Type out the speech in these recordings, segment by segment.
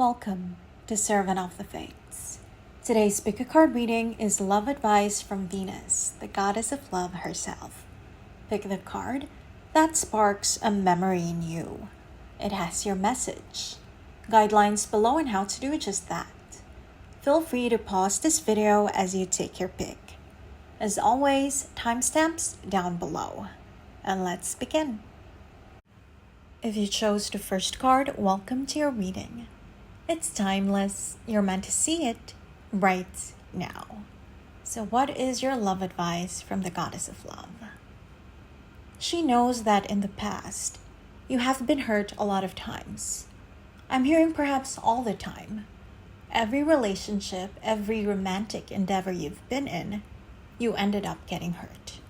Welcome to Servant of the Fates. Today's pickacard reading is Love Advice from Venus, the goddess of love herself. Pick the card that sparks a memory in you. It has your message. Guidelines below on how to do just that. Feel free to pause this video as you take your pick. As always, timestamps down below. And let's begin. If you chose the first card, welcome to your reading. It's timeless. You're meant to see it right now. So what is your love advice from the goddess of love? She knows that in the past, you have been hurt a lot of times. I'm hearing perhaps all the time. Every relationship, every romantic endeavor you've been in, you ended up getting hurt.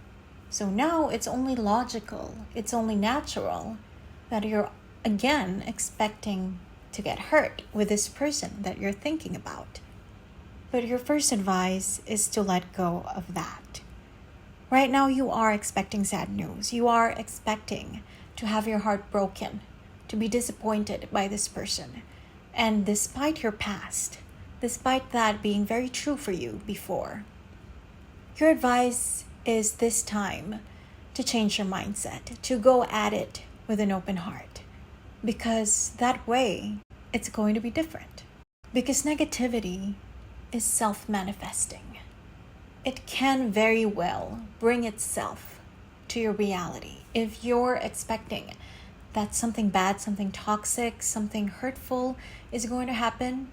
So now it's only logical, it's only natural that you're again expecting to get hurt with this person that you're thinking about. But your first advice is to let go of that. Right now you are expecting sad news. You are expecting to have your heart broken, to be disappointed by this person. And despite your past, despite that being very true for you before, your advice is this time to change your mindset, to go at it with an open heart. Because that way, it's going to be different. Because negativity is self-manifesting. It can very well bring itself to your reality. If you're expecting that something bad, something toxic, something hurtful is going to happen,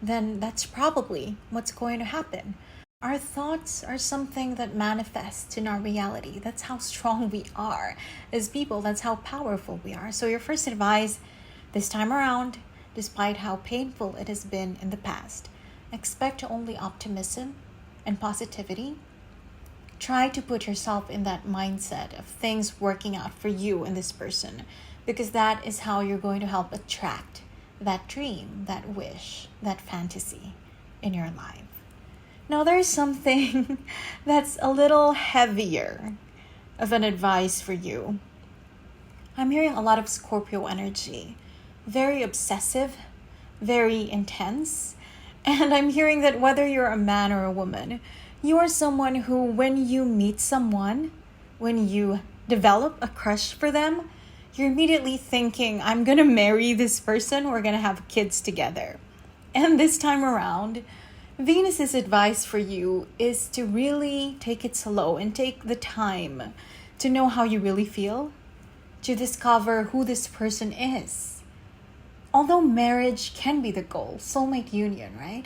then that's probably what's going to happen. Our thoughts are something that manifests in our reality. That's how strong we are as people. That's how powerful we are. So your first advice this time around, despite how painful it has been in the past, expect only optimism and positivity. Try to put yourself in that mindset of things working out for you and this person, because that is how you're going to help attract that dream, that wish, that fantasy in your life. Now there's something that's a little heavier of an advice for you. I'm hearing a lot of Scorpio energy, very obsessive, very intense. And I'm hearing that whether you're a man or a woman, you are someone who, when you meet someone, when you develop a crush for them, you're immediately thinking, I'm going to marry this person, we're going to have kids together. And this time around, Venus's advice for you is to really take it slow and take the time to know how you really feel, to discover who this person is. Although marriage can be the goal, soulmate union, right?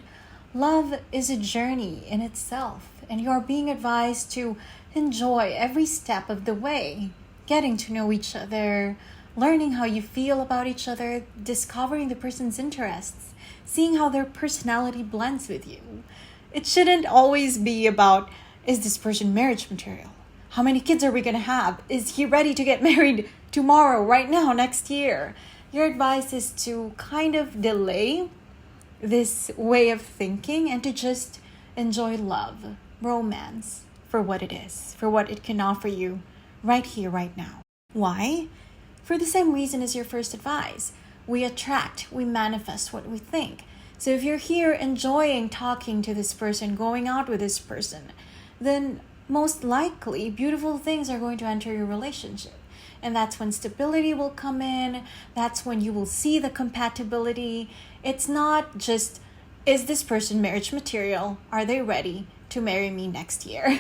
Love is a journey in itself, and you are being advised to enjoy every step of the way, getting to know each other, learning how you feel about each other, discovering the person's interests, seeing how their personality blends with you. It shouldn't always be about, is this person marriage material? How many kids are we going to have? Is he ready to get married tomorrow, right now, next year? Your advice is to kind of delay this way of thinking and to just enjoy love, romance, for what it is, for what it can offer you right here, right now. Why? For the same reason as your first advice. We attract, we manifest what we think. So if you're here enjoying talking to this person, going out with this person, then most likely beautiful things are going to enter your relationship. And that's when stability will come in. That's when you will see the compatibility. It's not just, is this person marriage material? Are they ready to marry me next year?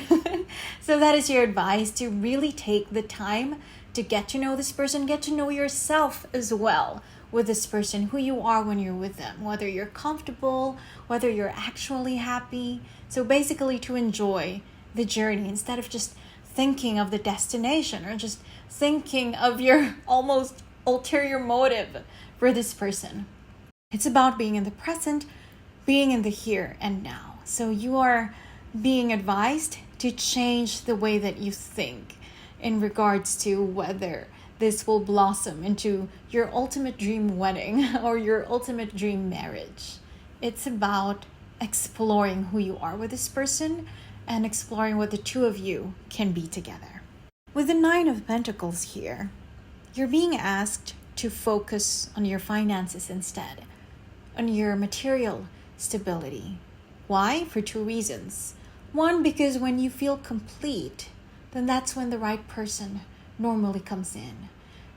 So that is your advice, to really take the time to get to know this person, get to know yourself as well with this person, who you are when you're with them, whether you're comfortable, whether you're actually happy. So basically to enjoy the journey instead of just thinking of the destination or just thinking of your almost ulterior motive for this person. It's about being in the present, being in the here and now. So you are being advised to change the way that you think in regards to whether this will blossom into your ultimate dream wedding or your ultimate dream marriage. It's about exploring who you are with this person and exploring what the two of you can be together. With the Nine of Pentacles here, you're being asked to focus on your finances instead. on your material stability. Why? For two reasons. One, because when you feel complete, then that's when the right person normally comes in.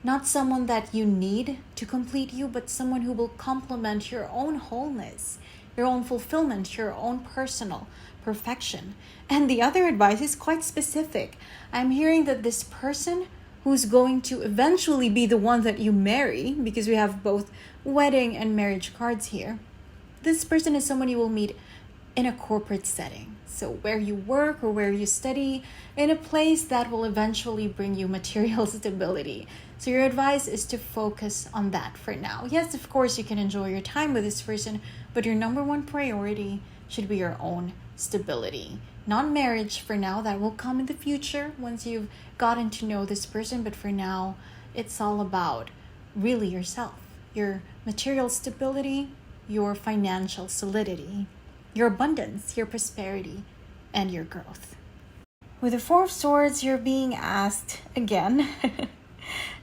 Not someone that you need to complete you, but someone who will complement your own wholeness, your own fulfillment, your own personal perfection. And the other advice is quite specific. I'm hearing that this person who's going to eventually be the one that you marry, because we have both wedding and marriage cards here, this person is someone you will meet in a corporate setting. So where you work or where you study, in a place that will eventually bring you material stability. So your advice is to focus on that for now. Yes, of course, you can enjoy your time with this person, but your number one priority should be your own stability. Not marriage for now, that will come in the future once you've gotten to know this person, but for now, it's all about really yourself, your material stability, your financial solidity, your abundance, your prosperity, and your growth. With the Four of Swords, you're being asked again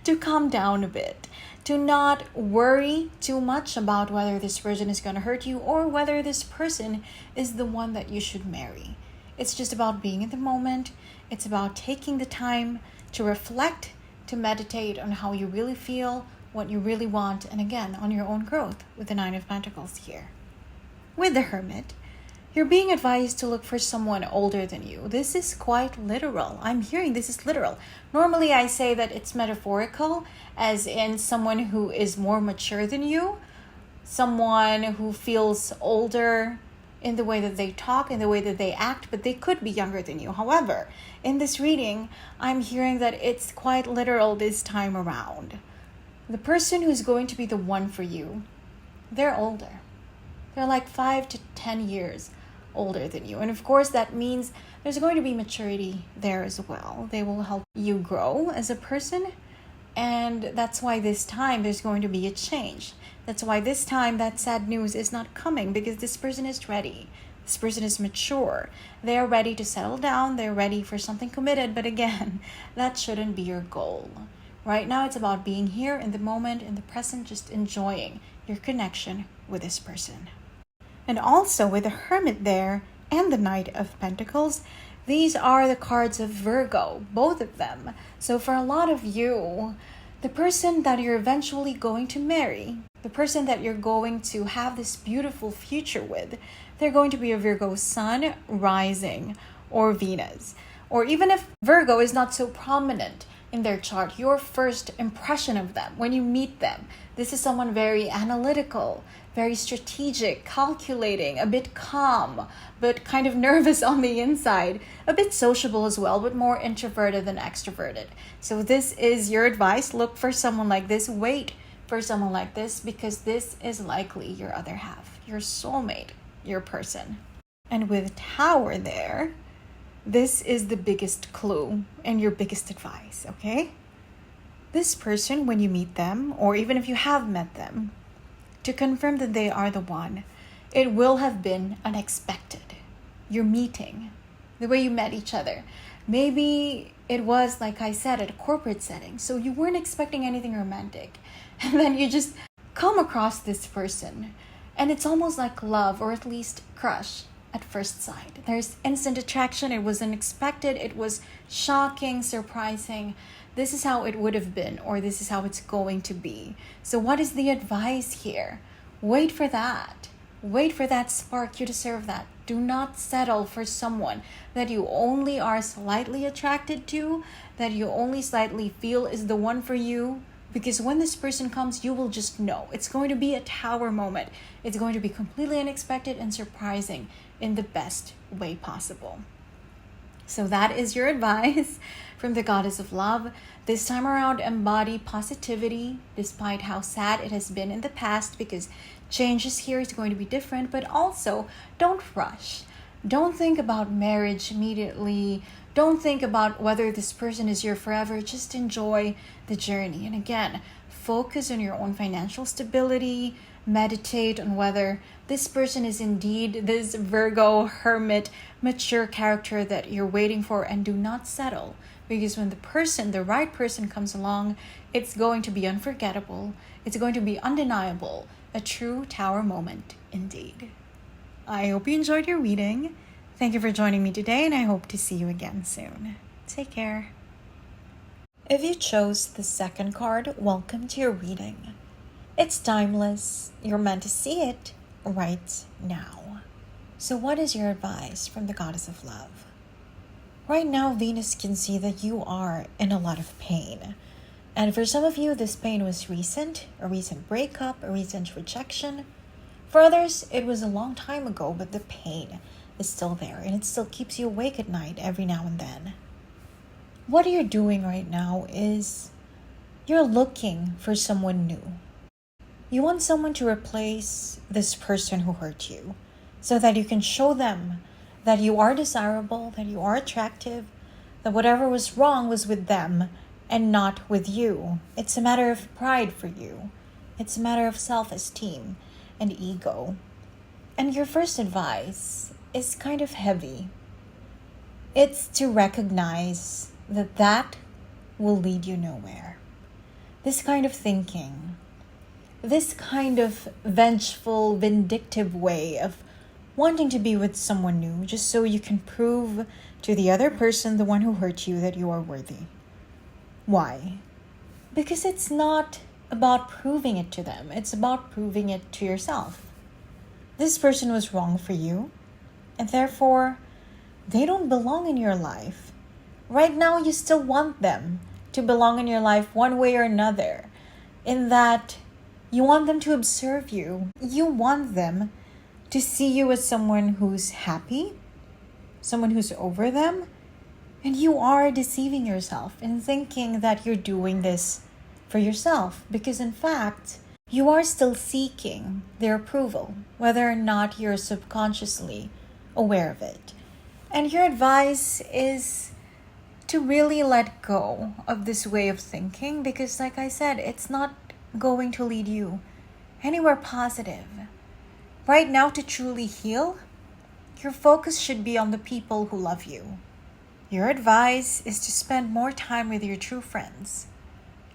to calm down a bit, to not worry too much about whether this person is going to hurt you or whether this person is the one that you should marry. It's just about being in the moment. It's about taking the time to reflect, to meditate on how you really feel, what you really want, and again, on your own growth with the Nine of Pentacles here. With the Hermit, you're being advised to look for someone older than you. This is quite literal. I'm hearing this is literal. Normally I say that it's metaphorical, as in someone who is more mature than you, someone who feels older in the way that they talk, in the way that they act, but they could be younger than you. However, in this reading, I'm hearing that it's quite literal this time around. The person who's going to be the one for you, they're older. They're like 5 to 10 years older than you. And of course, that means there's going to be maturity there as well. They will help you grow as a person. And that's why this time there's going to be a change. That's why this time that sad news is not coming, because this person is ready. This person is mature. They are ready to settle down. They're ready for something committed. But again, that shouldn't be your goal. Right now, it's about being here in the moment, in the present, just enjoying your connection with this person. And also with the Hermit there and the Knight of Pentacles, these are the cards of Virgo, both of them. So for a lot of you, the person that you're eventually going to marry, the person that you're going to have this beautiful future with, they're going to be a Virgo Sun, Rising, or Venus. Or even if Virgo is not so prominent in their chart, your first impression of them when you meet them, this is someone very analytical, very strategic, calculating, a bit calm, but kind of nervous on the inside, a bit sociable as well, but more introverted than extroverted. So this is your advice. Look for someone like this. Wait for someone like this, because this is likely your other half, your soulmate, your person. And with Tower there, this is the biggest clue and your biggest advice, okay? This person, when you meet them, or even if you have met them, to confirm that they are the one, it will have been unexpected. Your meeting, the way you met each other. Maybe it was, like I said, at a corporate setting, so you weren't expecting anything romantic. And then you just come across this person, and it's almost like love, or at least crush at first sight. There's instant attraction. It was unexpected. It was shocking, surprising. This is how it would have been, or this is how it's going to be. So what is the advice here? Wait for that. Wait for that spark. You deserve that. Do not settle for someone that you only are slightly attracted to, that you only slightly feel is the one for you. Because when this person comes, you will just know. It's going to be a Tower moment. It's going to be completely unexpected and surprising in the best way possible. So that is your advice from the Goddess of Love. This time around, embody positivity despite how sad it has been in the past, because changes here is going to be different. But also, don't rush. Don't think about marriage immediately. Don't think about whether this person is your forever. Just enjoy the journey. And again, focus on your own financial stability. Meditate on whether this person is indeed this Virgo Hermit mature character that you're waiting for, and do not settle, because when the right person comes along, it's going to be unforgettable. It's going to be undeniable, A true tower moment indeed. I hope you enjoyed your reading. Thank you for joining me today, and I hope to see you again soon. Take care. If you chose the second card, welcome to your reading. It's timeless. You're meant to see it right now. So what is your advice from the Goddess of Love? Right now, Venus can see that you are in a lot of pain. And for some of you, this pain was recent, a recent breakup, a recent rejection. For others, it was a long time ago, but the pain is still there and it still keeps you awake at night every now and then. What you're doing right now is you're looking for someone new. You want someone to replace this person who hurt you so that you can show them that you are desirable, that you are attractive, that whatever was wrong was with them and not with you. It's a matter of pride for you. It's a matter of self-esteem and ego. And your first advice is kind of heavy. It's to recognize that will lead you nowhere. This kind of thinking, this kind of vengeful, vindictive way of wanting to be with someone new just so you can prove to the other person, the one who hurt you, that you are worthy. Why? Because it's not about proving it to them. It's about proving it to yourself. This person was wrong for you, and therefore, they don't belong in your life. Right now, you still want them to belong in your life one way or another, in that you want them to observe you. You want them to see you as someone who's happy, someone who's over them, and you are deceiving yourself in thinking that you're doing this for yourself, because in fact, you are still seeking their approval, whether or not you're subconsciously aware of it. And your advice is to really let go of this way of thinking, because like I said, it's not going to lead you anywhere positive. Right now, to truly heal, your focus should be on the people who love you. Your advice is to spend more time with your true friends.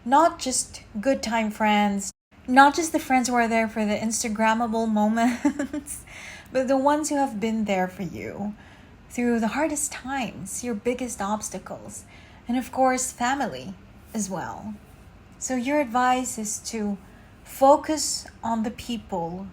Not just good time friends, not just the friends who are there for the Instagrammable moments, but the ones who have been there for you through the hardest times, your biggest obstacles, and of course, family as well. So your advice is to focus on the people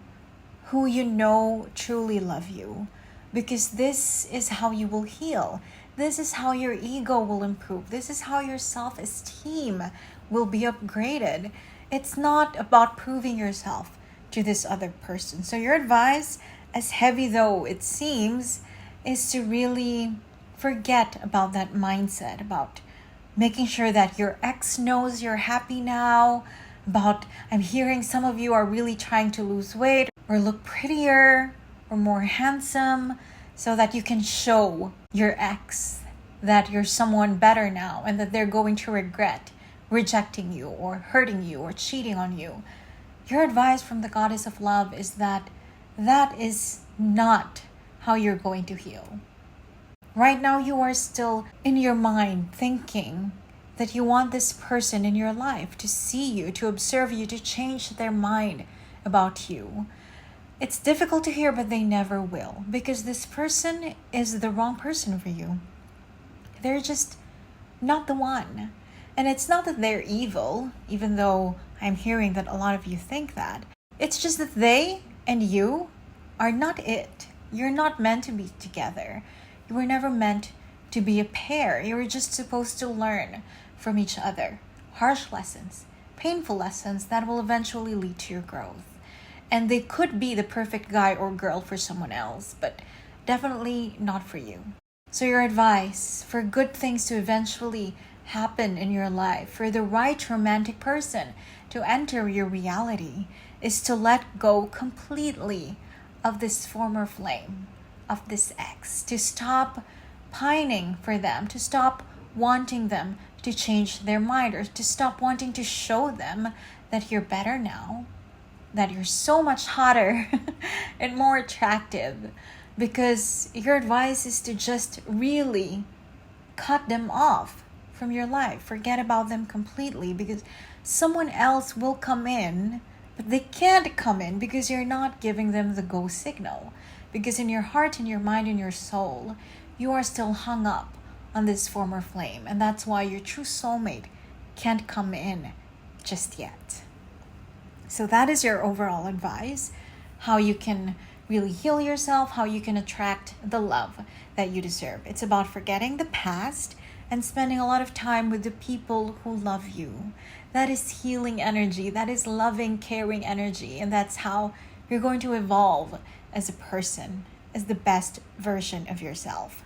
who you know truly love you, because this is how you will heal. This is how your ego will improve. This is how your self-esteem will be upgraded. It's not about proving yourself to this other person. So your advice, as heavy though it seems, is to really forget about that mindset, about making sure that your ex knows you're happy now, about I'm hearing some of you are really trying to lose weight or look prettier or more handsome so that you can show your ex that you're someone better now and that they're going to regret rejecting you or hurting you or cheating on you. Your advice from the Goddess of Love is that is not how you're going to heal. Right now, you are still in your mind thinking that you want this person in your life to see you, to observe you, to change their mind about you. It's difficult to hear, but they never will, because this person is the wrong person for you. They're just not the one. And it's not that they're evil, even though I'm hearing that a lot of you think that. It's just that they and you are not it. You're not meant to be together. You were never meant to be a pair. You were just supposed to learn from each other. Harsh lessons, painful lessons that will eventually lead to your growth. And they could be the perfect guy or girl for someone else, but definitely not for you. So your advice for good things to eventually happen in your life, for the right romantic person to enter your reality, is to let go completely of this former flame, of this ex, to stop pining for them, to stop wanting them to change their mind, or to stop wanting to show them that you're better now, that you're so much hotter and more attractive, because your advice is to just really cut them off from your life. Forget about them completely, because someone else will come in But they can't come in because you're not giving them the go signal. Because in your heart, in your mind, in your soul, you are still hung up on this former flame. And that's why your true soulmate can't come in just yet. So that is your overall advice. How you can really heal yourself, how you can attract the love that you deserve. It's about forgetting the past and spending a lot of time with the people who love you. That is healing energy. That is loving, caring energy. And that's how you're going to evolve as a person, as the best version of yourself.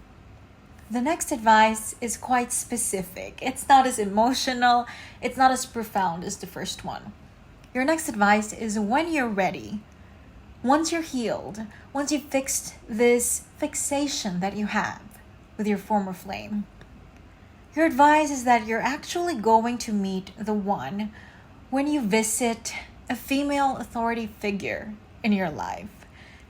The next advice is quite specific. It's not as emotional. It's not as profound as the first one. Your next advice is when you're ready, once you're healed, once you've fixed this fixation that you have with your former flame, your advice is that you're actually going to meet the one when you visit a female authority figure in your life.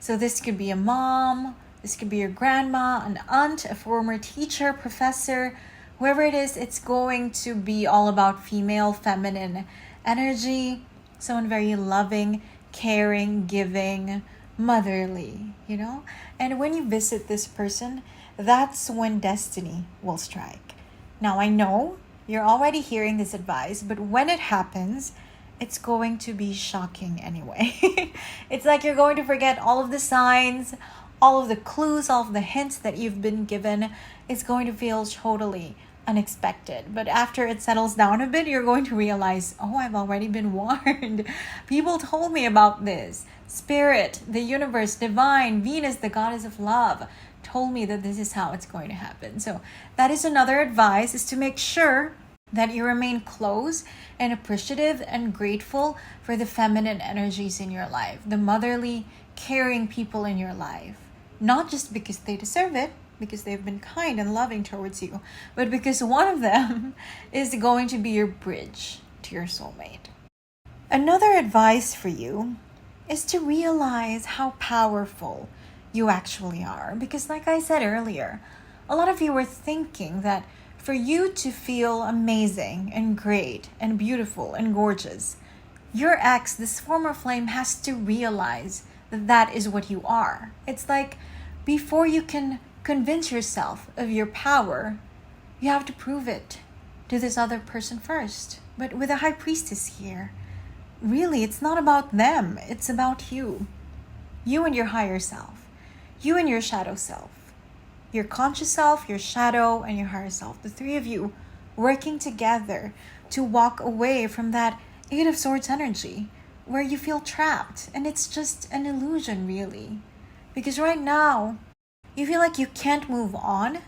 So this could be a mom, this could be your grandma, an aunt, a former teacher, professor, whoever it is. It's going to be all about female, feminine energy, someone very loving, caring, giving, motherly, And when you visit this person, that's when destiny will strike. Now, I know you're already hearing this advice, but when it happens, it's going to be shocking anyway. It's like you're going to forget all of the signs, all of the clues, all of the hints that you've been given. It's going to feel totally unexpected. But after it settles down a bit, you're going to realize, oh, I've already been warned. People told me about this. Spirit, the universe, divine, Venus, the goddess of love, told me that this is how it's going to happen. So that is another advice, is to make sure that you remain close and appreciative and grateful for the feminine energies in your life, the motherly, caring people in your life. Not just because they deserve it, because they've been kind and loving towards you, but because one of them is going to be your bridge to your soulmate. Another advice for you is to realize how powerful you actually are. Because like I said earlier, a lot of you were thinking that for you to feel amazing and great and beautiful and gorgeous, your ex, this former flame, has to realize that that is what you are. It's like before you can convince yourself of your power, you have to prove it to this other person first. But with a high priestess here, really, it's not about them. It's about you. You and your higher self. You and your shadow self. Your conscious self, your shadow, and your higher self. The three of you working together to walk away from that Eight of Swords energy where you feel trapped. And it's just an illusion, really. Because right now, you feel like you can't move on.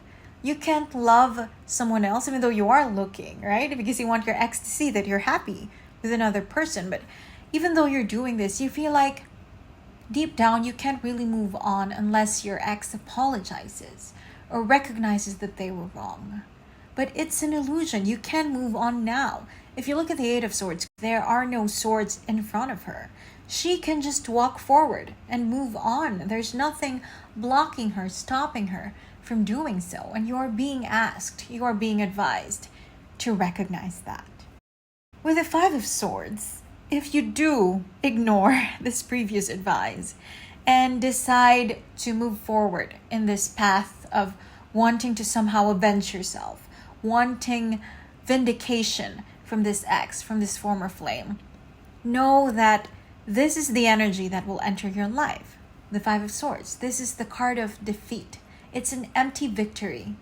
You can't love someone else, even though you are looking, right? Because you want your ex to see that you're happy with another person. But even though you're doing this, you feel like deep down you can't really move on unless your ex apologizes or recognizes that they were wrong. But it's an illusion. You can move on now. If you look at the Eight of Swords, there are no swords in front of her. She can just walk forward and move on. There's nothing blocking her, stopping her from doing so. And you are being asked, you are being advised to recognize that. With the Five of Swords, if you do ignore this previous advice and decide to move forward in this path of wanting to somehow avenge yourself, wanting vindication from this ex, from this former flame, know that this is the energy that will enter your life. The Five of Swords. This is the card of defeat. It's an empty victory.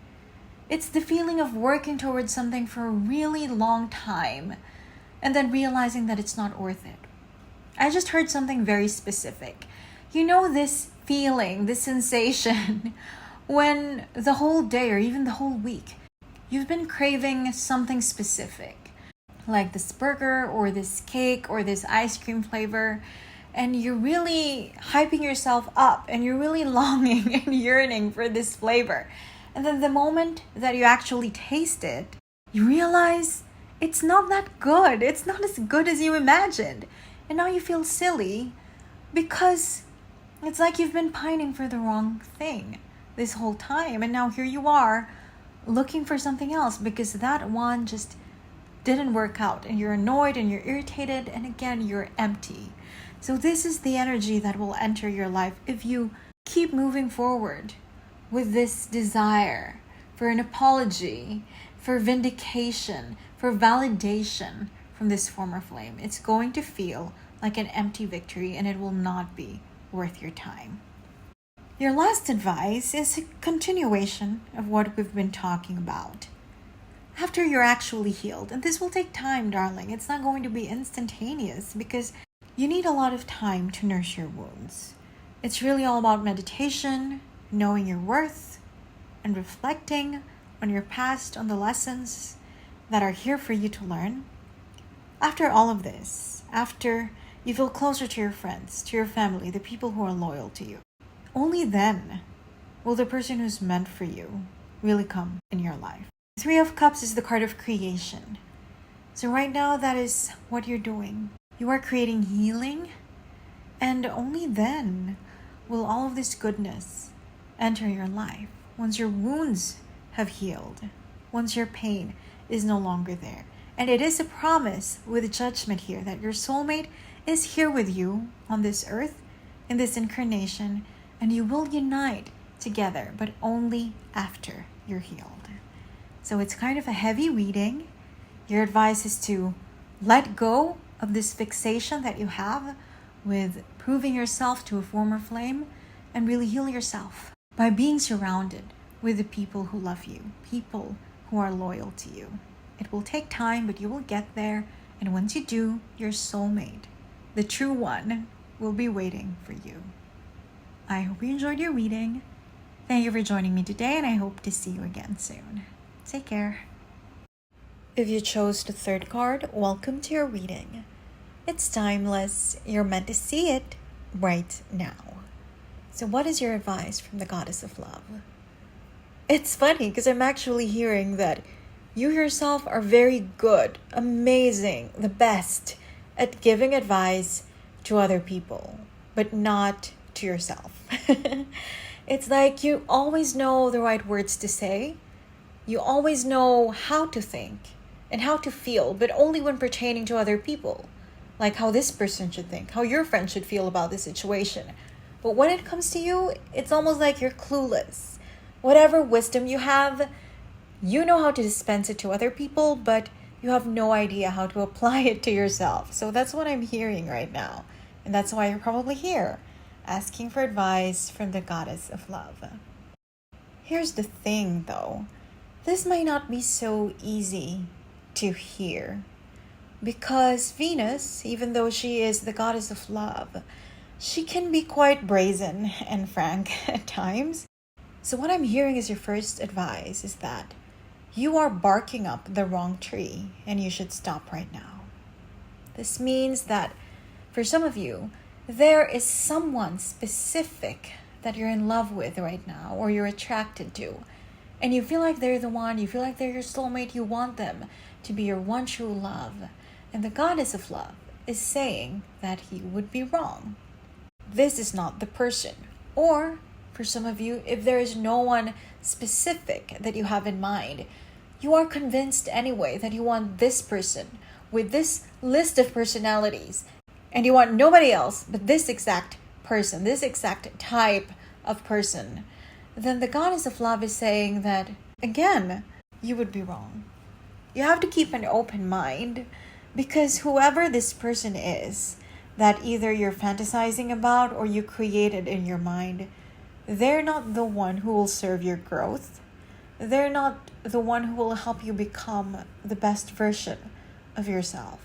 It's the feeling of working towards something for a really long time and then realizing that it's not worth it. I just heard something very specific. You know this feeling, this sensation, when the whole day or even the whole week, you've been craving something specific, like this burger or this cake or this ice cream flavor, and you're really hyping yourself up and you're really longing and yearning for this flavor. And then the moment that you actually taste it, you realize it's not that good. It's not as good as you imagined. And now you feel silly because it's like you've been pining for the wrong thing this whole time. And now here you are looking for something else because that one just didn't work out and you're annoyed and you're irritated and again you're empty. So this is the energy that will enter your life if you keep moving forward with this desire for an apology, for vindication, for validation from this former flame. It's going to feel like an empty victory and it will not be worth your time. Your last advice is a continuation of what we've been talking about. After you're actually healed, and this will take time, darling, it's not going to be instantaneous because you need a lot of time to nurse your wounds. It's really all about meditation, knowing your worth, and reflecting on your past, on the lessons that are here for you to learn. After all of this, after you feel closer to your friends, to your family, the people who are loyal to you, only then will the person who's meant for you really come in your life. Three of Cups is the card of creation. So right now, that is what you're doing. You are creating healing, and only then will all of this goodness enter your life. Once your wounds have healed, once your pain is no longer there. And it is a promise with judgment here that your soulmate is here with you on this earth, in this incarnation, and you will unite together, but only after you're healed. So it's kind of a heavy reading. Your advice is to let go of this fixation that you have with proving yourself to a former flame and really heal yourself by being surrounded with the people who love you, people who are loyal to you. It will take time, but you will get there. And once you do, your soulmate, the true one, will be waiting for you. I hope you enjoyed your reading. Thank you for joining me today, and I hope to see you again soon. Take care. If you chose the third card, welcome to your reading. It's timeless. You're meant to see it right now. So what is your advice from the Goddess of Love? It's funny because I'm actually hearing that you yourself are very good, amazing, the best at giving advice to other people, but not to yourself. It's like you always know the right words to say. You always know how to think and how to feel, but only when pertaining to other people. Like how this person should think, how your friend should feel about the situation. But when it comes to you, it's almost like you're clueless. Whatever wisdom you have, you know how to dispense it to other people, but you have no idea how to apply it to yourself. So that's what I'm hearing right now. And that's why you're probably here, asking for advice from the Goddess of Love. Here's the thing though. This might not be so easy to hear because Venus, even though she is the Goddess of Love, she can be quite brazen and frank at times. So what I'm hearing as your first advice is that you are barking up the wrong tree and you should stop right now. This means that for some of you, there is someone specific that you're in love with right now or you're attracted to. And you feel like they're the one, you feel like they're your soulmate, you want them to be your one true love. And the Goddess of Love is saying that he would be wrong. This is not the person. Or, for some of you, if there is no one specific that you have in mind, you are convinced anyway that you want this person with this list of personalities. And you want nobody else but this exact person, this exact type of person. Then the Goddess of Love is saying that, again, you would be wrong. You have to keep an open mind because whoever this person is that either you're fantasizing about or you created in your mind, they're not the one who will serve your growth. They're not the one who will help you become the best version of yourself.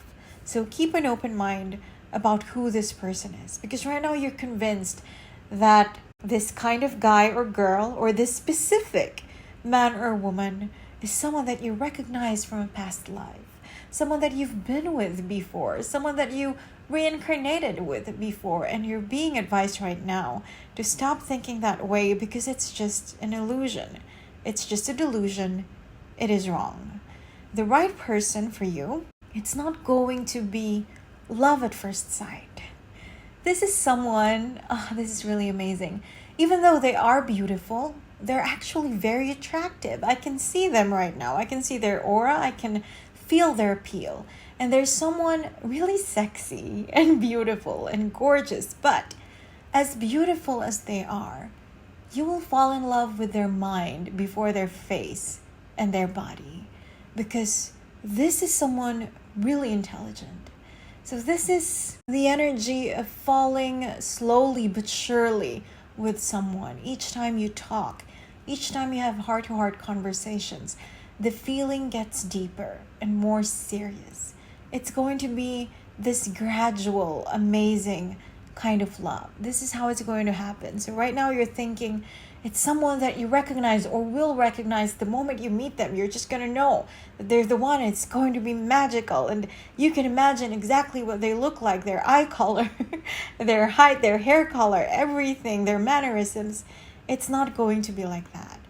So keep an open mind about who this person is because right now you're convinced that this kind of guy or girl or this specific man or woman is someone that you recognize from a past life, someone that you've been with before, someone that you reincarnated with before, and you're being advised right now to stop thinking that way because it's just an illusion. It's just a delusion. It is wrong. The right person for you, it's not going to be love at first sight. This is someone, this is really amazing. Even though they are beautiful, they're actually very attractive. I can see them right now. I can see their aura. I can feel their appeal. And there's someone really sexy and beautiful and gorgeous, but as beautiful as they are, you will fall in love with their mind before their face and their body, because this is someone really intelligent. So this is the energy of falling slowly but surely with someone. Each time you talk, each time you have heart-to-heart conversations, the feeling gets deeper and more serious. It's going to be this gradual, amazing kind of love. This is how it's going to happen. So right now you're thinking it's someone that you recognize or will recognize the moment you meet them. You're just going to know that they're the one. It's going to be magical. And you can imagine exactly what they look like, their eye color, their height, their hair color, everything, their mannerisms. It's not going to be like that.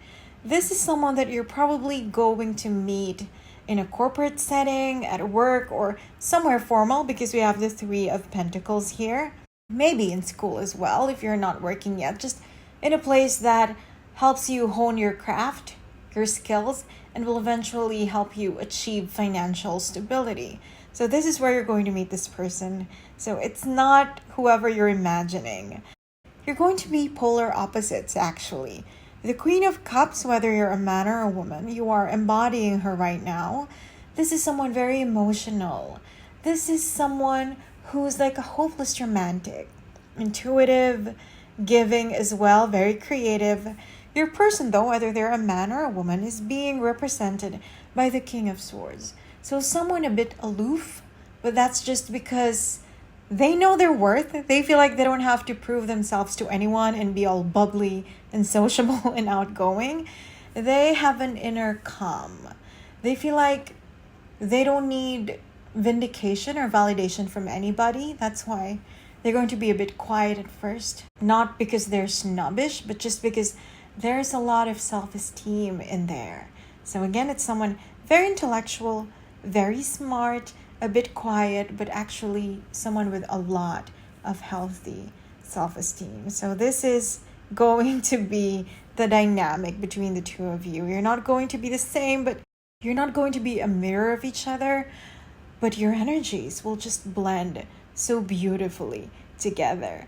This is someone that you're probably going to meet in a corporate setting, at work, or somewhere formal, because we have the Three of Pentacles here. Maybe in school as well, if you're not working yet. Just in a place that helps you hone your craft, your skills, and will eventually help you achieve financial stability. So this is where you're going to meet this person. So it's not whoever you're imagining. You're going to be polar opposites, actually. The Queen of Cups, whether you're a man or a woman, you are embodying her right now. This is someone very emotional. This is someone who's like a hopeless romantic, intuitive, giving as well, very creative. Your person, though, whether they're a man or a woman, is being represented by the King of Swords. So someone a bit aloof, but that's just because they know their worth. They feel like they don't have to prove themselves to anyone and be all bubbly and sociable and outgoing. They have an inner calm. They feel like they don't need vindication or validation from anybody. That's why they're going to be a bit quiet at first. Not because they're snobbish, but just because there's a lot of self-esteem in there. So again, it's someone very intellectual, very smart, a bit quiet, but actually someone with a lot of healthy self-esteem. So this is going to be the dynamic between the two of you. You're not going to be the same, but you're not going to be a mirror of each other, but your energies will just blend so beautifully together.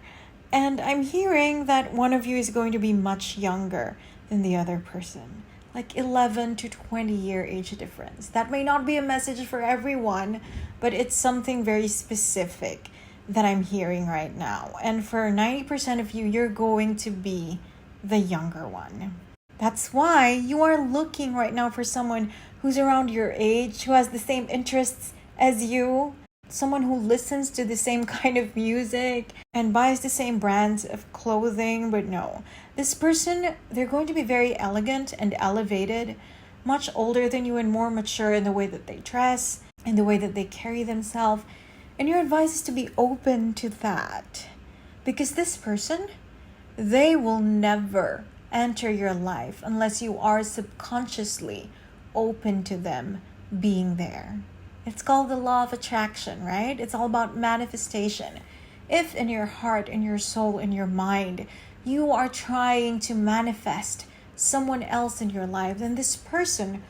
And I'm hearing that one of you is going to be much younger than the other person. Like 11 to 20 year age difference. That may not be a message for everyone, but it's something very specific that I'm hearing right now. And for 90% of you, you're going to be the younger one. That's why you are looking right now for someone who's around your age, who has the same interests as you, someone who listens to the same kind of music and buys the same brands of clothing. But no, this person, they're going to be very elegant and elevated, much older than you and more mature in the way that they dress, in the way that they carry themselves. And your advice is to be open to that, because this person, they will never enter your life unless you are subconsciously open to them being there. It's called the law of attraction, right? It's all about manifestation. If in your heart, in your soul, in your mind, you are trying to manifest someone else in your life, then this person,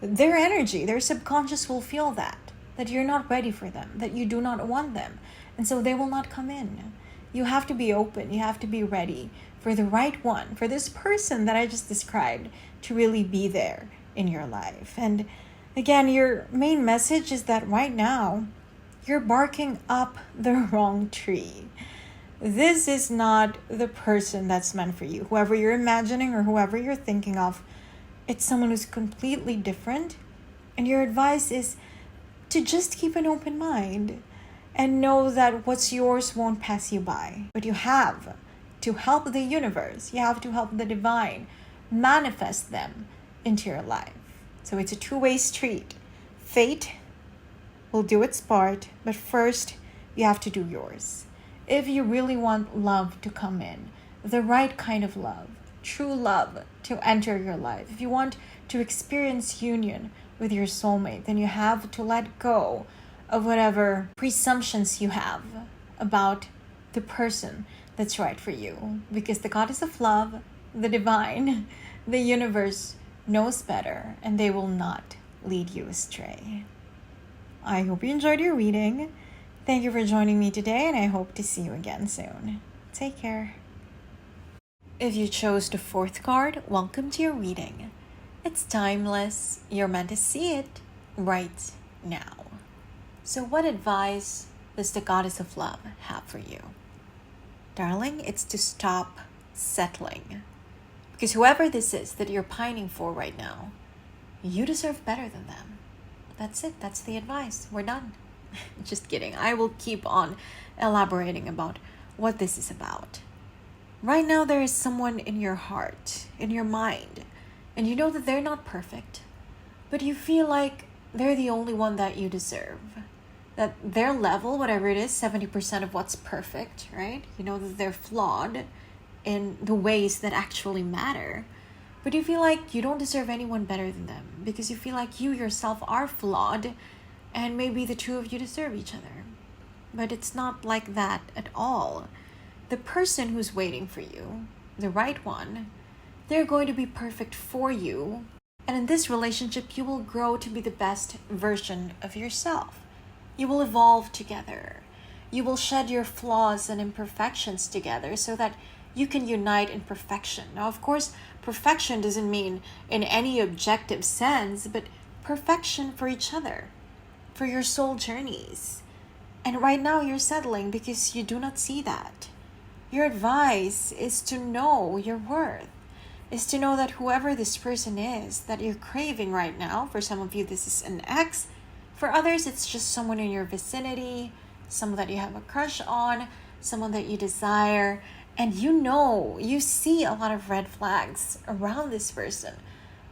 their energy, their subconscious will feel that you're not ready for them, that you do not want them. And so they will not come in. You have to be open. You have to be ready for the right one, for this person that I just described to really be there in your life. And again, your main message is that right now, you're barking up the wrong tree. This is not the person that's meant for you. Whoever you're imagining or whoever you're thinking of, it's someone who's completely different. And your advice is to just keep an open mind and know that what's yours won't pass you by. But you have to help the universe. You have to help the divine manifest them into your life. So it's a two-way street. Fate will do its part, but first you have to do yours. If you really want love to come in, the right kind of love, true love to enter your life, if you want to experience union with your soulmate, then you have to let go of whatever presumptions you have about the person that's right for you. Because the goddess of love, the divine, the universe knows better, and they will not lead you astray. I hope you enjoyed your reading. Thank you for joining me today, and I hope to see you again soon. Take care. If you chose the fourth card, welcome to your reading. It's timeless. You're meant to see it right now. So what advice does the Goddess of Love have for you? Darling, it's to stop settling. Because whoever this is that you're pining for right now, you deserve better than them. That's it. That's the advice. We're done. Just kidding. I will keep on elaborating about what this is about. Right now, there is someone in your heart, in your mind, and you know that they're not perfect, but you feel like they're the only one that you deserve. That their level, whatever it is, 70% of what's perfect, right? You know that they're flawed in the ways that actually matter. But you feel like you don't deserve anyone better than them because you feel like you yourself are flawed and maybe the two of you deserve each other. But it's not like that at all. The person who's waiting for you, the right one, they're going to be perfect for you. And in this relationship, you will grow to be the best version of yourself. You will evolve together. You will shed your flaws and imperfections together so that you can unite in perfection. Now, of course, perfection doesn't mean in any objective sense, but perfection for each other, for your soul journeys. And right now you're settling because you do not see that. Your advice is to know your worth, is to know that whoever this person is that you're craving right now, for some of you this is an ex, for others it's just someone in your vicinity, someone that you have a crush on, someone that you desire, and you see a lot of red flags around this person,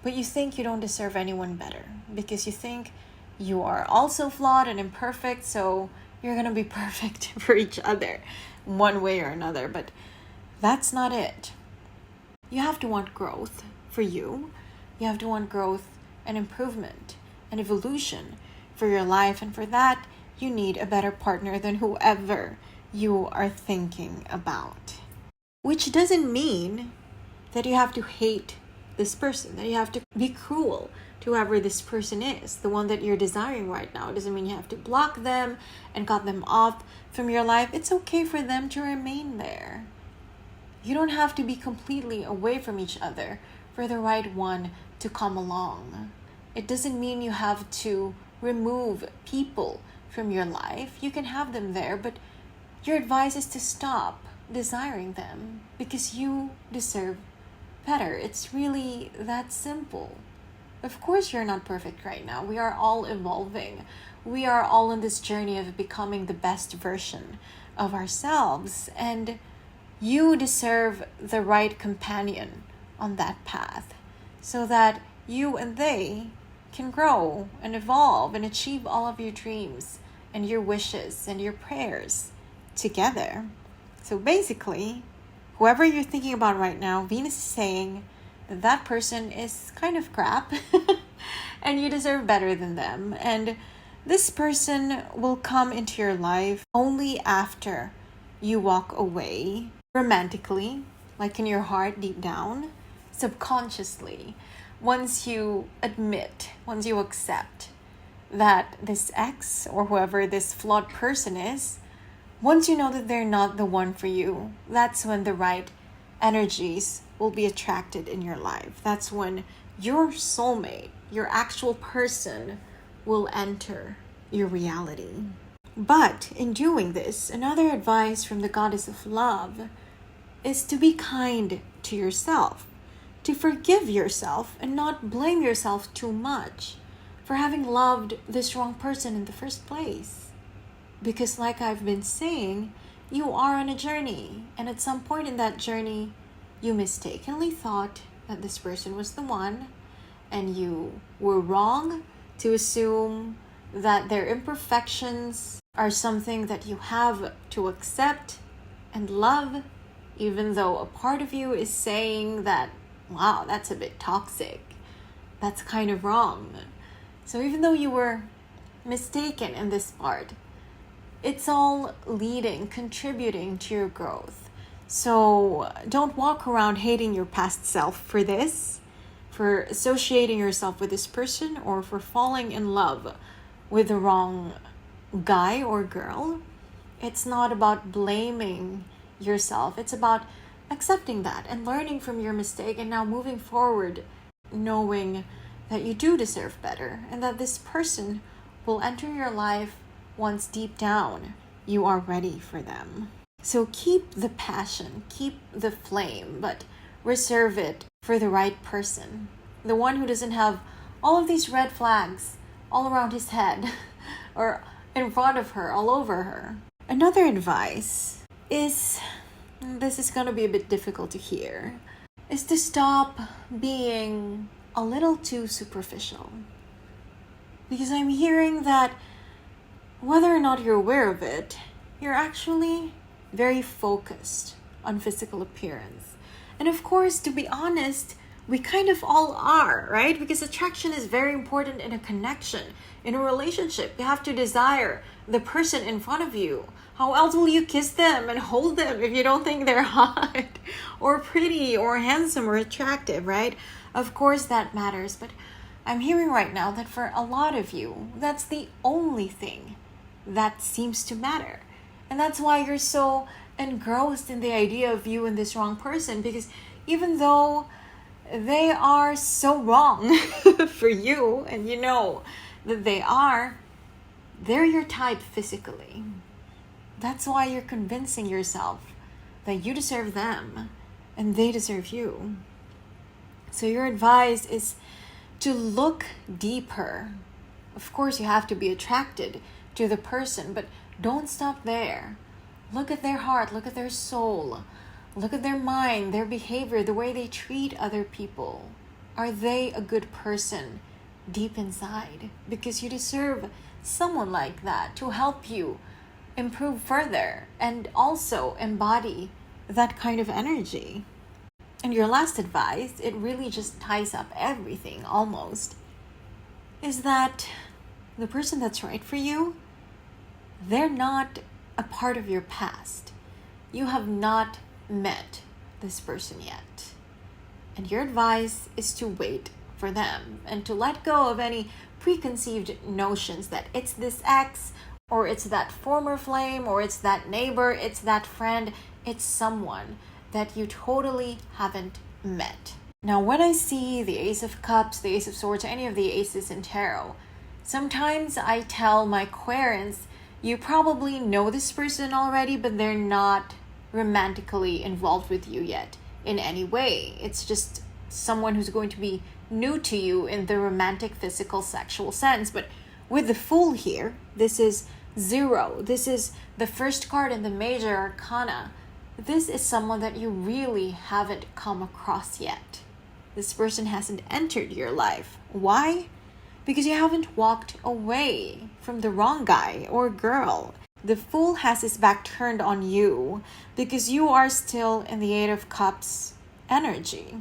but you think you don't deserve anyone better because you think you are also flawed and imperfect, so you're going to be perfect for each other one way or another, but that's not it. You have to want growth for you. You have to want growth and improvement and evolution for your life, and for that, you need a better partner than whoever you are thinking about. Which doesn't mean that you have to hate this person, that you have to be cruel to whoever this person is, the one that you're desiring right now. It doesn't mean you have to block them and cut them off from your life. It's okay for them to remain there. You don't have to be completely away from each other for the right one to come along. It doesn't mean you have to remove people from your life. You can have them there, but your advice is to stop desiring them because you deserve better. It's really that simple. Of course, you're not perfect right now. We are all evolving. We are all on this journey of becoming the best version of ourselves, and you deserve the right companion on that path so that you and they can grow and evolve and achieve all of your dreams and your wishes and your prayers together. So basically, whoever you're thinking about right now, Venus is saying that that person is kind of crap and you deserve better than them. And this person will come into your life only after you walk away romantically, like in your heart deep down, subconsciously. Once you admit, once you accept that this ex or whoever this flawed person is, once you know that they're not the one for you, that's when the right energies will be attracted in your life. That's when your soulmate, your actual person, will enter your reality. But in doing this, another advice from the Goddess of Love is to be kind to yourself, to forgive yourself and not blame yourself too much for having loved this wrong person in the first place. Because like I've been saying, you are on a journey, and at some point in that journey, you mistakenly thought that this person was the one, and you were wrong to assume that their imperfections are something that you have to accept and love, even though a part of you is saying that, wow, that's a bit toxic. That's kind of wrong. So even though you were mistaken in this part, it's all leading, contributing to your growth. So don't walk around hating your past self for this, for associating yourself with this person, or for falling in love with the wrong guy or girl, it's not about blaming yourself. It's about accepting that and learning from your mistake and now moving forward, knowing that you do deserve better and that this person will enter your life once deep down you are ready for them. So keep the passion, keep the flame, but reserve it for the right person. The one who doesn't have all of these red flags all around his head or in front of her, all over her. Another advice is, this is going to be a bit difficult to hear, is to stop being a little too superficial. Because I'm hearing that whether or not you're aware of it, you're actually very focused on physical appearance. And of course, to be honest, we kind of all are, right? Because attraction is very important in a connection. In a relationship, you have to desire the person in front of you. How else will you kiss them and hold them if you don't think they're hot or pretty or handsome or attractive, right? Of course that matters, but I'm hearing right now that for a lot of you, that's the only thing that seems to matter. And that's why you're so engrossed in the idea of you and this wrong person, because even though they are so wrong for you and you know that they're your type physically. That's why you're convincing yourself that you deserve them and they deserve you. So your advice is to look deeper. Of course, you have to be attracted to the person, but don't stop there. Look at their heart, look at their soul, look at their mind, their behavior, the way they treat other people. Are they a good person deep inside? Because you deserve someone like that to help you improve further and also embody that kind of energy. And your last advice, it really just ties up everything almost, is that the person that's right for you, they're not a part of your past. You have not met this person yet. And your advice is to wait for them and to let go of any preconceived notions that it's this ex or it's that former flame or it's that neighbor, it's that friend, it's someone that you totally haven't met. Now, when I see the Ace of Cups, the Ace of Swords, any of the aces in tarot, sometimes I tell my querents, you probably know this person already, but they're not romantically involved with you yet in any way. It's just someone who's going to be new to you in the romantic, physical, sexual sense. But with the Fool here, this is 0. This is the first card in the major arcana. This is someone that you really haven't come across yet. This person hasn't entered your life. Why? Because you haven't walked away from the wrong guy or girl. The Fool has his back turned on you because you are still in the Eight of Cups energy.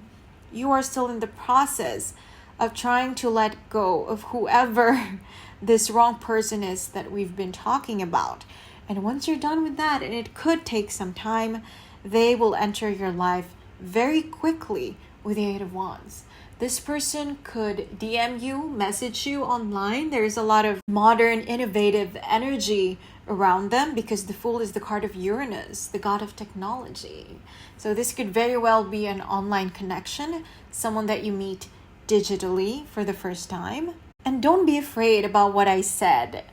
You are still in the process of trying to let go of whoever this wrong person is that we've been talking about. And once you're done with that, and it could take some time, they will enter your life very quickly with the Eight of Wands. This person could DM you, message you online. There's a lot of modern, innovative energy around them because the Fool is the card of Uranus, the god of technology. So this could very well be an online connection, someone that you meet digitally for the first time. And don't be afraid about what I said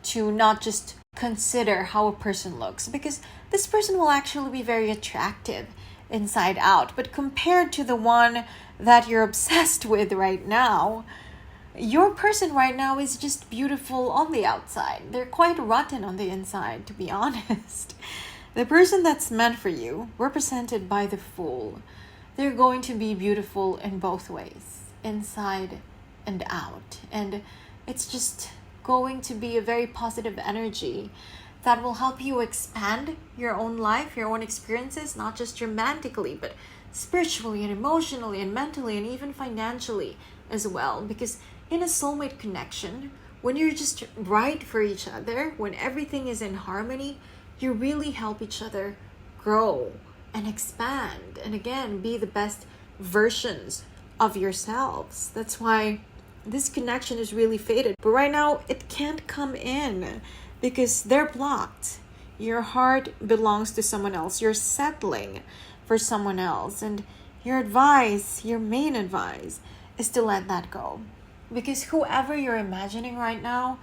to not just consider how a person looks, because this person will actually be very attractive inside out. But compared to the one that you're obsessed with right now, your person right now is just beautiful on the outside. They're quite rotten on the inside, to be honest. The person that's meant for you, represented by the Fool, they're going to be beautiful in both ways, inside and out. And it's just going to be a very positive energy that will help you expand your own life, your own experiences, not just romantically, but spiritually and emotionally and mentally and even financially as well. Because in a soulmate connection, when you're just right for each other, when everything is in harmony, you really help each other grow and expand and again be the best versions of yourselves. That's why this connection is really faded. But right now, it can't come in because they're blocked. Your heart belongs to someone else. You're settling for someone else. And your main advice, is to let that go. Because whoever you're imagining right now,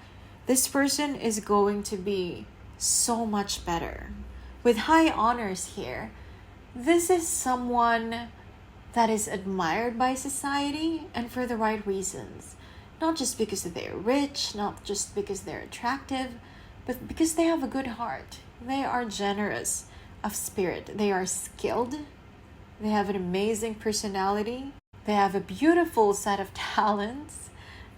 this person is going to be so much better. With high honors here, this is someone that is admired by society and for the right reasons. Not just because they're rich, not just because they're attractive, but because they have a good heart. They are generous of spirit. They are skilled. They have an amazing personality. They have a beautiful set of talents.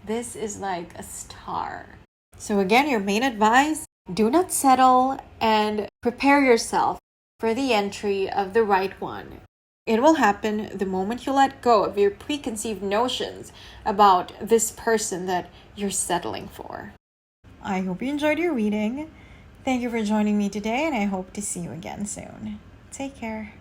This is like a star. So again, your main advice, do not settle and prepare yourself for the entry of the right one. It will happen the moment you let go of your preconceived notions about this person that you're settling for. I hope you enjoyed your reading. Thank you for joining me today, and I hope to see you again soon. Take care.